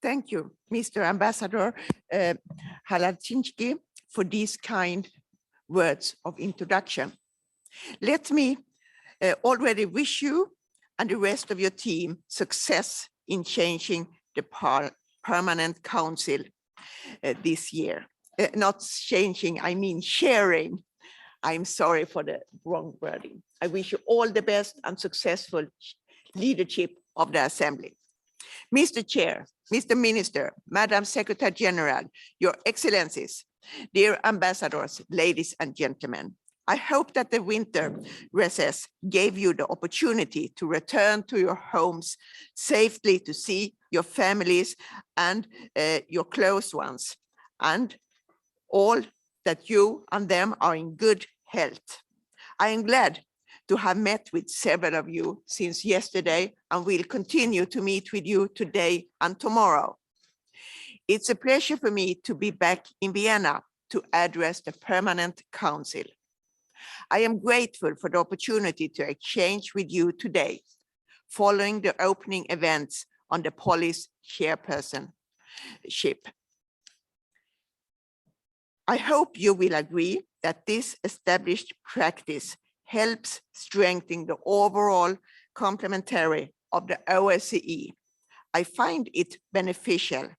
Thank you, Mr. Ambassador Halaczynski, for these kind words of introduction. Let me already wish you and the rest of your team success in changing the Permanent Council this year. Not changing, I mean sharing. I'm sorry for the wrong wording. I wish you all the best and successful leadership of the Assembly. Mr. Chair, Mr. Minister, Madam Secretary General, Your Excellencies, dear ambassadors, ladies and gentlemen, I hope that the winter recess gave you the opportunity to return to your homes safely, to see your families and your close ones, and all that you and them are in good health. I am glad to have met with several of you since yesterday and will continue to meet with you today and tomorrow. It's a pleasure for me to be back in Vienna to address the Permanent Council. I am grateful for the opportunity to exchange with you today, following the opening events on the Polish chairpersonship. I hope you will agree that this established practice helps strengthen the overall complementarity of the OSCE. I find it beneficial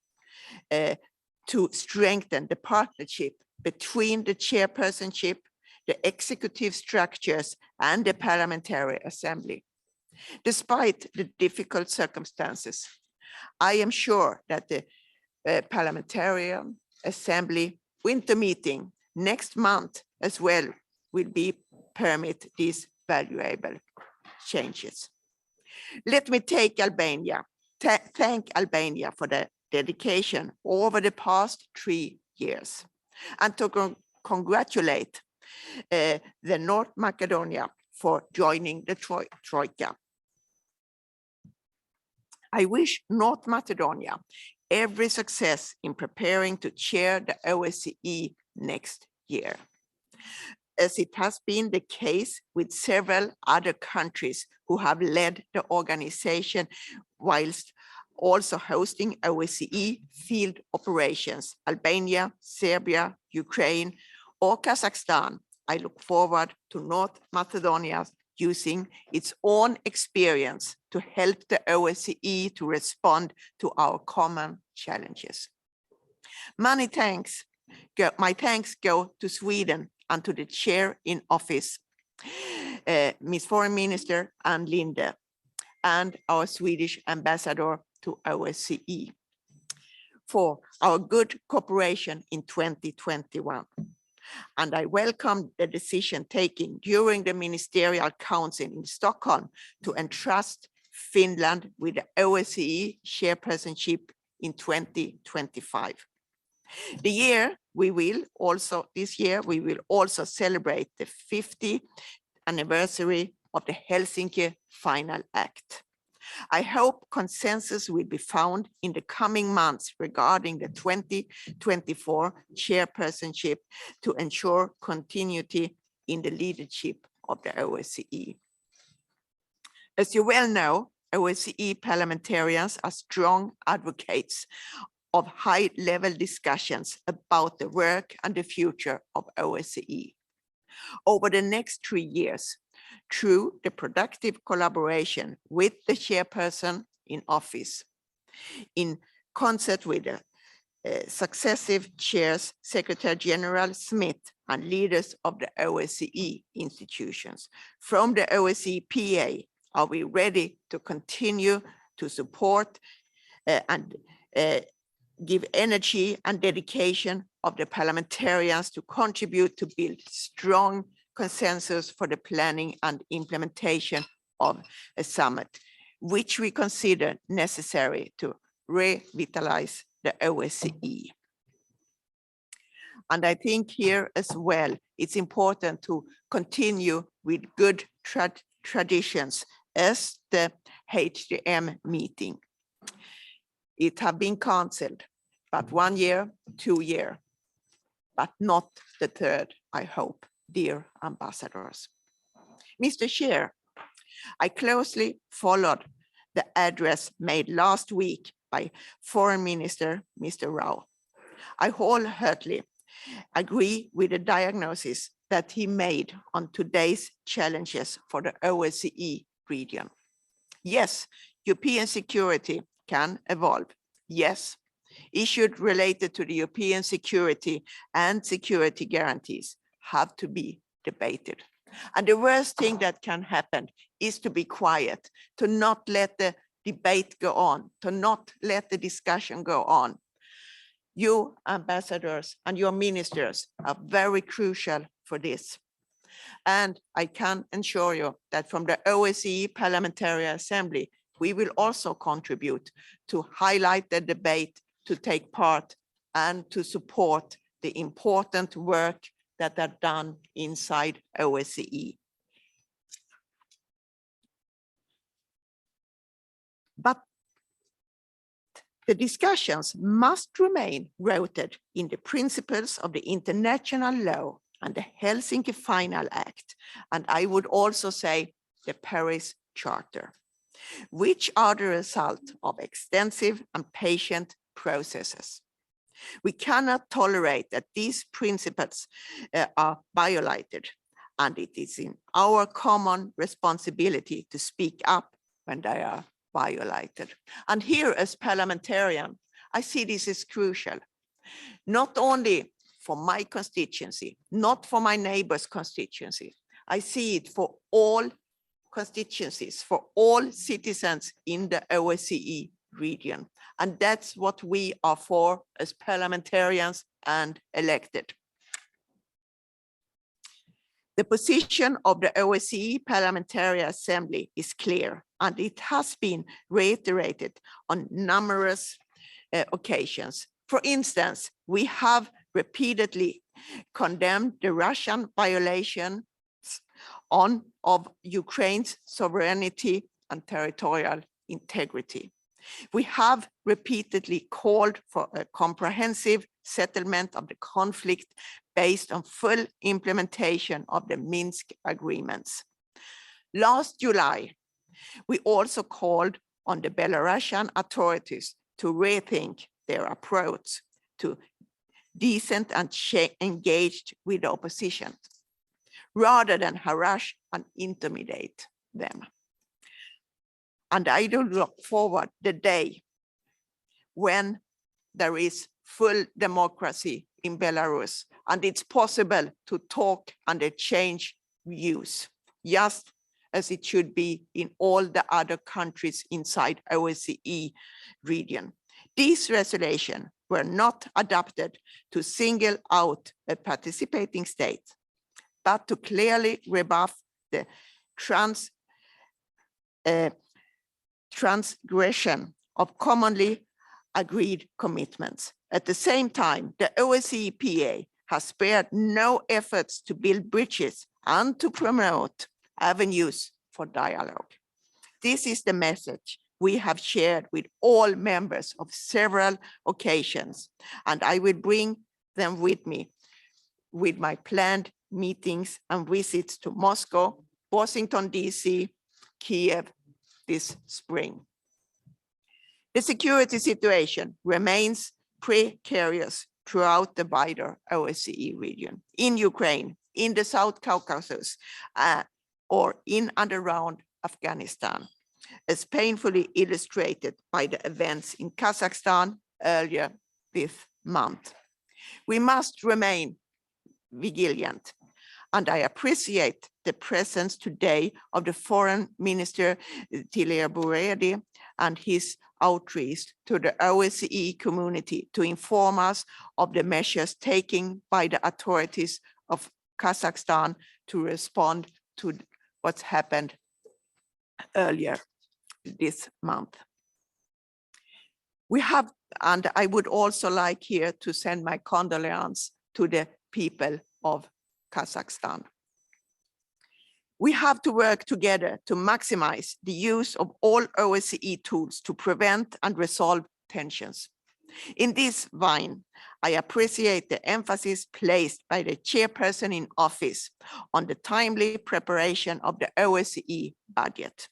to strengthen the partnership between the chairpersonship, the executive structures, and the Parliamentary Assembly. Despite the difficult circumstances, I am sure that the Parliamentary Assembly winter meeting next month as well will permit these valuable changes. Let me thank Albania for the dedication over the past 3 years, and to congratulate the North Macedonia for joining the Troika. I wish North Macedonia every success in preparing to chair the OSCE next year, as it has been the case with several other countries who have led the organization whilst also hosting OSCE field operations: Albania, Serbia, Ukraine, or Kazakhstan. I look forward to North Macedonia using its own experience to help the OSCE to respond to our common challenges. My thanks go to Sweden and to the chair in office, Ms. Foreign Minister Ann Linde, and our Swedish ambassador to OSCE for our good cooperation in 2021. And I welcome the decision taken during the Ministerial Council in Stockholm to entrust Finland with the OSCE chairpersonship in 2025. This year we will also celebrate the 50th anniversary of the Helsinki Final Act. I hope consensus will be found in the coming months regarding the 2024 chairpersonship to ensure continuity in the leadership of the OSCE. As you well know, OSCE parliamentarians are strong advocates of high-level discussions about the work and the future of OSCE. Over the next 3 years, through the productive collaboration with the chairperson in office, in concert with the successive chairs, Secretary General Smith, and leaders of the OSCE institutions, from the OSCE PA, are we ready to continue to support and give energy and dedication of the parliamentarians to contribute to build strong consensus for the planning and implementation of a summit, which we consider necessary to revitalize the OSCE. And I think here as well, it's important to continue with good traditions as the HDM meeting. It have been cancelled, but 1 year, 2 years, but not the third, I hope, dear ambassadors. Mr. Chair, I closely followed the address made last week by Foreign Minister Mr. Rao. I wholeheartedly agree with the diagnosis that he made on today's challenges for the OSCE region. Yes, European security can evolve. Yes, issues related to the European security and security guarantees have to be debated. And the worst thing that can happen is to be quiet, to not let the debate go on, to not let the discussion go on. You ambassadors and your ministers are very crucial for this. And I can assure you that from the OSCE Parliamentary Assembly, we will also contribute to highlight the debate, to take part, and to support the important work that are done inside OSCE. But the discussions must remain rooted in the principles of the international law and the Helsinki Final Act, and I would also say the Paris Charter, which are the result of extensive and patient processes. We cannot tolerate that these principles are violated, and it is in our common responsibility to speak up when they are violated. And here as parliamentarian, I see this is crucial, not only for my constituency, not for my neighbor's constituency. I see it for all constituencies, for all citizens in the OSCE region. And that's what we are for as parliamentarians and elected. The position of the OSCE Parliamentary Assembly is clear, and it has been reiterated on numerous occasions. For instance, we have repeatedly condemned the Russian violations of Ukraine's sovereignty and territorial integrity. We have repeatedly called for a comprehensive settlement of the conflict based on full implementation of the Minsk agreements. Last July, we also called on the Belarusian authorities to rethink their approach to decent and engaged with the opposition, rather than harass and intimidate them. And I do look forward the day when there is full democracy in Belarus and it's possible to talk and exchange views, just as it should be in all the other countries inside OSCE region. These resolutions were not adopted to single out a participating state, but to clearly rebuff the transgression of commonly agreed commitments. At the same time, the OSCE PA has spared no efforts to build bridges and to promote avenues for dialogue. This is the message we have shared with all members of several occasions, and I will bring them with me with my planned meetings and visits to Moscow, Washington, DC, Kiev this spring. The security situation remains precarious throughout the wider OSCE region, in Ukraine, in the South Caucasus, or in and around Afghanistan, as painfully illustrated by the events in Kazakhstan earlier this month. We must remain vigilant, and I appreciate the presence today of the Foreign Minister Tilia Buredi and his outreach to the OSCE community to inform us of the measures taken by the authorities of Kazakhstan to respond to what's happened earlier this month. We have, and I would also like here to send my condolences to the people of Kazakhstan. We have to work together to maximize the use of all OSCE tools to prevent and resolve tensions. In this vein, I appreciate the emphasis placed by the chairperson in office on the timely preparation of the OSCE budget.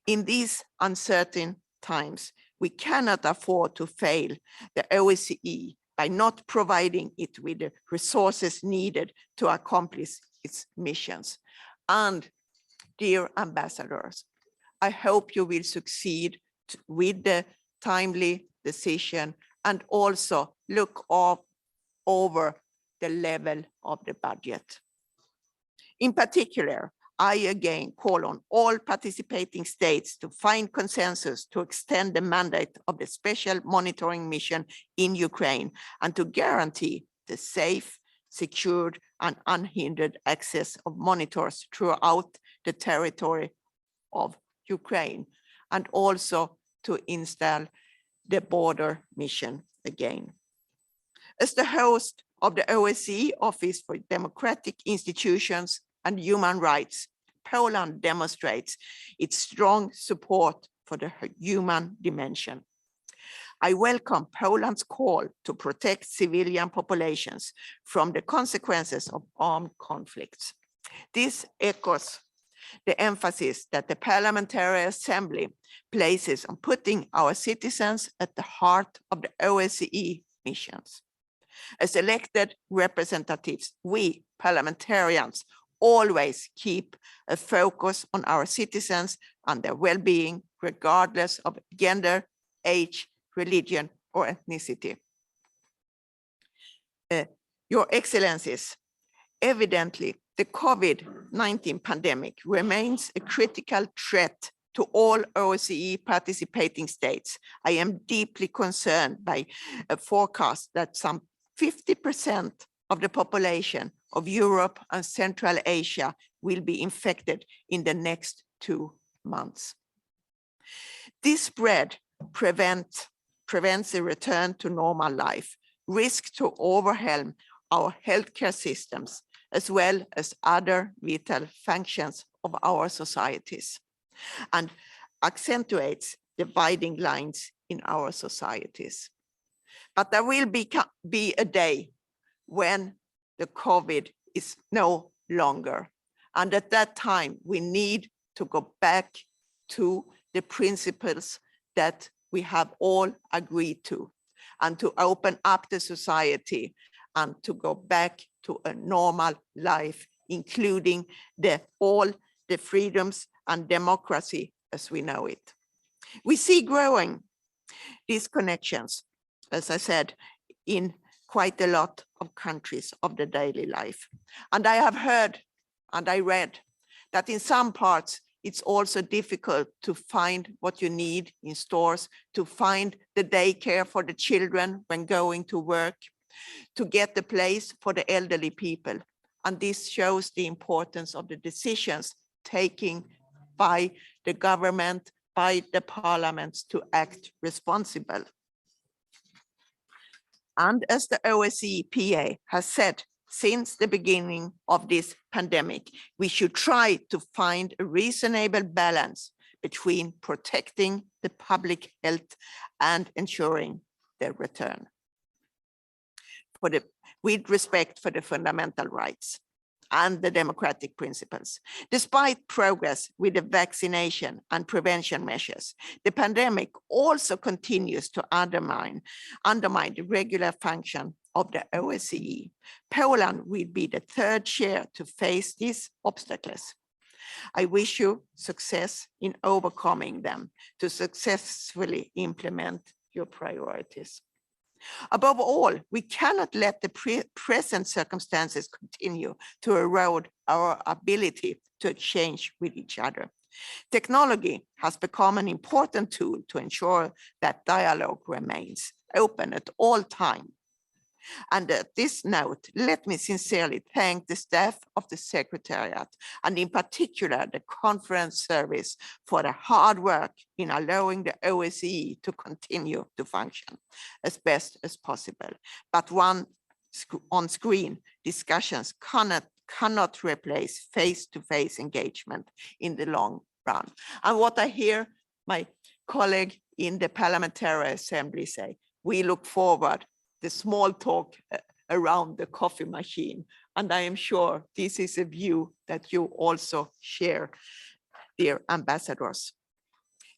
In these uncertain times, We cannot afford to fail the OSCE by not providing it with the resources needed to accomplish its missions. And dear ambassadors, I hope you will succeed with the timely decision and also look over the level of the budget. In particular, I again call on all participating states to find consensus to extend the mandate of the special monitoring mission in Ukraine and to guarantee the safe, secured, and unhindered access of monitors throughout the territory of Ukraine, and also to install the border mission again. As the host of the OSCE Office for Democratic Institutions and Human Rights, Poland demonstrates its strong support for the human dimension. I welcome Poland's call to protect civilian populations from the consequences of armed conflicts. This echoes the emphasis that the Parliamentary Assembly places on putting our citizens at the heart of the OSCE missions. As elected representatives, we parliamentarians always keep a focus on our citizens and their well-being, regardless of gender, age, religion, or ethnicity. Your Excellencies, evidently, the COVID-19 pandemic remains a critical threat to all OSCE participating states. I am deeply concerned by a forecast that some 50% of the population of Europe and Central Asia will be infected in the next 2 months. This spread prevents a return to normal life, risks to overwhelm our healthcare systems, as well as other vital functions of our societies, and accentuates dividing lines in our societies. But there will be a day when the COVID is no longer. And at that time, we need to go back to the principles that we have all agreed to, and to open up the society and to go back to a normal life, including all the freedoms and democracy as we know it. We see growing disconnections, as I said, in quite a lot of countries of the daily life. And I have heard and I read that in some parts, it's also difficult to find what you need in stores, to find the daycare for the children when going to work, to get the place for the elderly people. And this shows the importance of the decisions taken by the government, by the parliaments to act responsible. And as the OSCE PA has said since the beginning of this pandemic, we should try to find a reasonable balance between protecting the public health and ensuring their return with respect for the fundamental rights and the democratic principles. Despite progress with the vaccination and prevention measures, the pandemic also continues to undermine the regular function of the OSCE. Poland will be the third chair to face these obstacles. I wish you success in overcoming them to successfully implement your priorities. Above all, we cannot let the present circumstances continue to erode our ability to exchange with each other. Technology has become an important tool to ensure that dialogue remains open at all times. And at this note, let me sincerely thank the staff of the Secretariat, and in particular the conference service, for the hard work in allowing the OSCE to continue to function as best as possible. But on-screen discussions cannot replace face-to-face engagement in the long run. And what I hear my colleague in the Parliamentary Assembly say, we look forward the small talk around the coffee machine. And I am sure this is a view that you also share, dear ambassadors.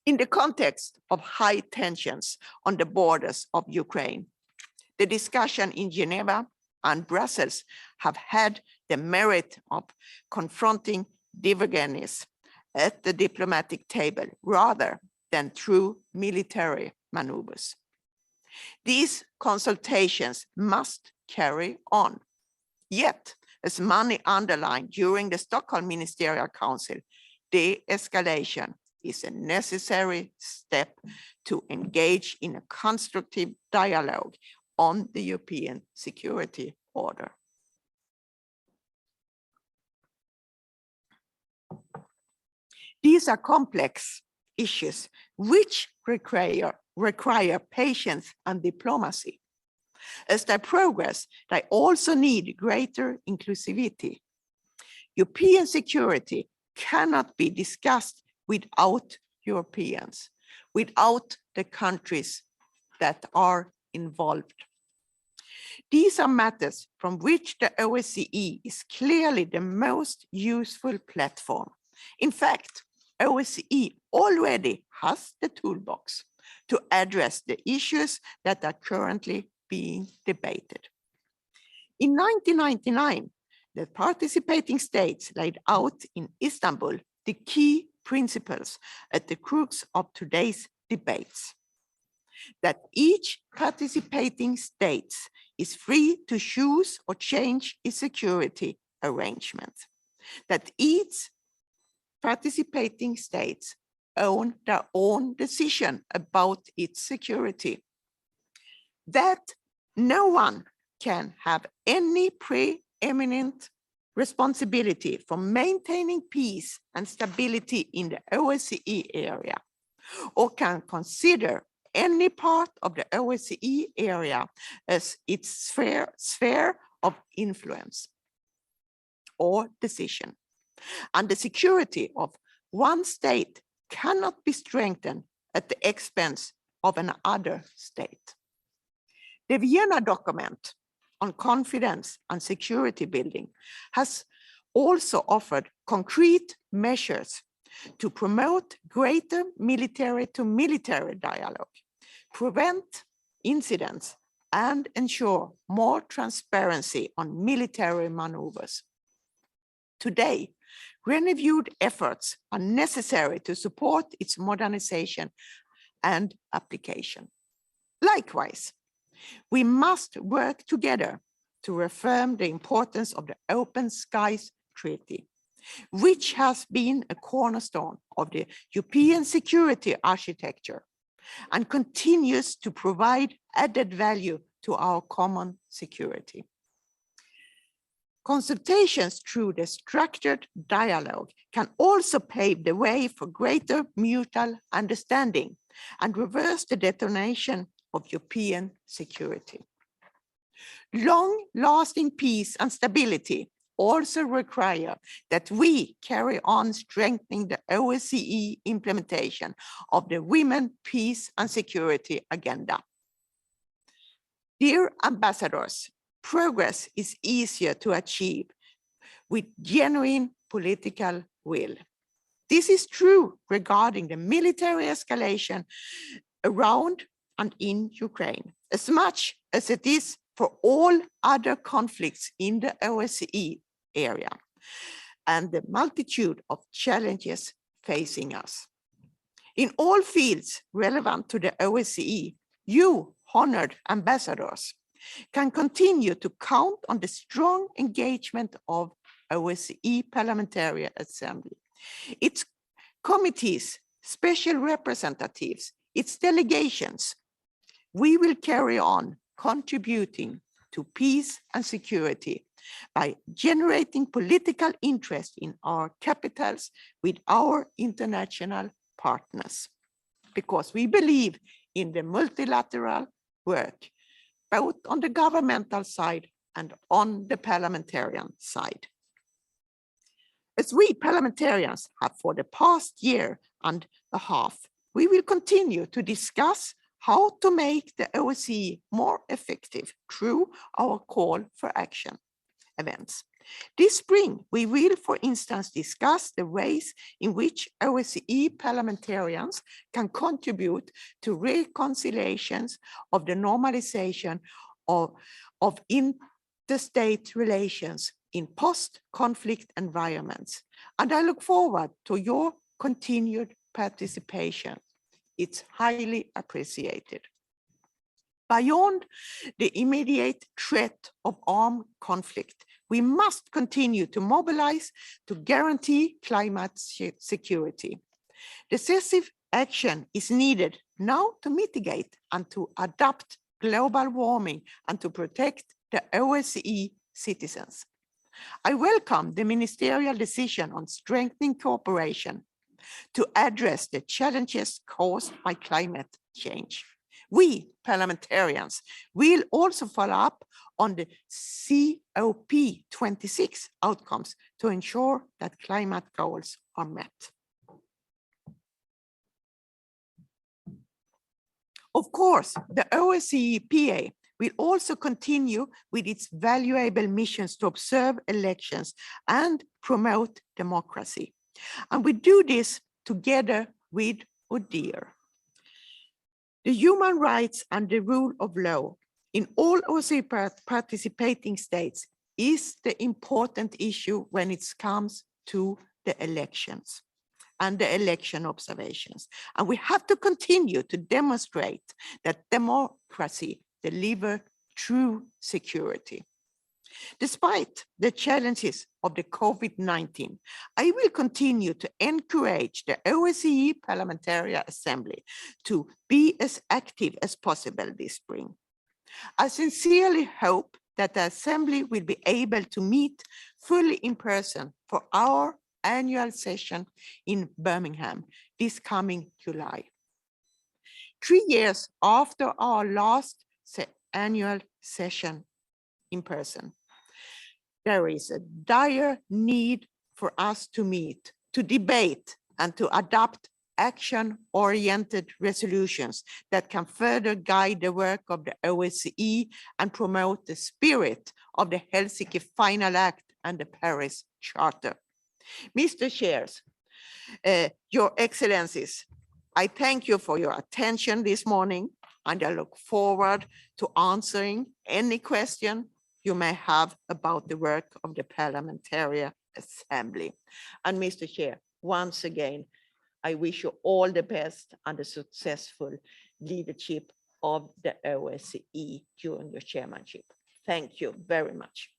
In the context of high tensions on the borders of Ukraine, the discussion in Geneva and Brussels have had the merit of confronting divergences at the diplomatic table rather than through military maneuvers. These consultations must carry on. Yet, as many underlined during the Stockholm Ministerial Council, de-escalation is a necessary step to engage in a constructive dialogue on the European security order. These are complex issues which require patience and diplomacy. As they progress, they also need greater inclusivity. European security cannot be discussed without Europeans, without the countries that are involved. These are matters from which the OSCE is clearly the most useful platform. In fact, OSCE already has the toolbox to address the issues that are currently being debated. In 1999, the participating states laid out in Istanbul the key principles at the crux of today's debates. That each participating state is free to choose or change its security arrangements. That each participating states own their own decision about its security. That no one can have any preeminent responsibility for maintaining peace and stability in the OSCE area, or can consider any part of the OSCE area as its sphere of influence or decision. And the security of one state cannot be strengthened at the expense of another state. The Vienna document on confidence and security building has also offered concrete measures to promote greater military-to-military dialogue, prevent incidents, and ensure more transparency on military maneuvers. Today, renewed efforts are necessary to support its modernization and application. Likewise, we must work together to reaffirm the importance of the Open Skies Treaty, which has been a cornerstone of the European security architecture and continues to provide added value to our common security. Consultations through the structured dialogue can also pave the way for greater mutual understanding and reverse the detonation of European security. Long-lasting peace and stability also require that we carry on strengthening the OSCE implementation of the Women, Peace and Security Agenda. Dear ambassadors, progress is easier to achieve with genuine political will. This is true regarding the military escalation around and in Ukraine, as much as it is for all other conflicts in the OSCE area and the multitude of challenges facing us. In all fields relevant to the OSCE, you, honored ambassadors, can continue to count on the strong engagement of OSCE Parliamentary Assembly, its committees, special representatives, its delegations. We will carry on contributing to peace and security by generating political interest in our capitals with our international partners, because we believe in the multilateral work, both on the governmental side and on the parliamentarian side. As we parliamentarians have for the past year and a half, we will continue to discuss how to make the OSCE more effective through our call for action. events. This spring, we will, for instance, discuss the ways in which OSCE parliamentarians can contribute to reconciliations of the normalization of interstate relations in post-conflict environments. And I look forward to your continued participation. It's highly appreciated. Beyond the immediate threat of armed conflict, we must continue to mobilize to guarantee climate security. Decisive action is needed now to mitigate and to adapt global warming and to protect the OSCE citizens. I welcome the ministerial decision on strengthening cooperation to address the challenges caused by climate change. We parliamentarians will also follow up on the COP26 outcomes to ensure that climate goals are met. Of course, the OSCE PA will also continue with its valuable missions to observe elections and promote democracy. And we do this together with ODIHR. The human rights and the rule of law in all OSCE participating states is the important issue when it comes to the elections and the election observations. And we have to continue to demonstrate that democracy delivers true security. Despite the challenges of the COVID-19, I will continue to encourage the OSCE Parliamentary Assembly to be as active as possible this spring. I sincerely hope that the Assembly will be able to meet fully in person for our annual session in Birmingham this coming July. 3 years after our last annual session in person, there is a dire need for us to meet, to debate, and to adopt action-oriented resolutions that can further guide the work of the OSCE and promote the spirit of the Helsinki Final Act and the Paris Charter. Mr. Chairs, Your Excellencies, I thank you for your attention this morning, and I look forward to answering any question you may have about the work of the Parliamentary Assembly. And Mr. Chair, once again, I wish you all the best and the successful leadership of the OSCE during your chairmanship. Thank you very much.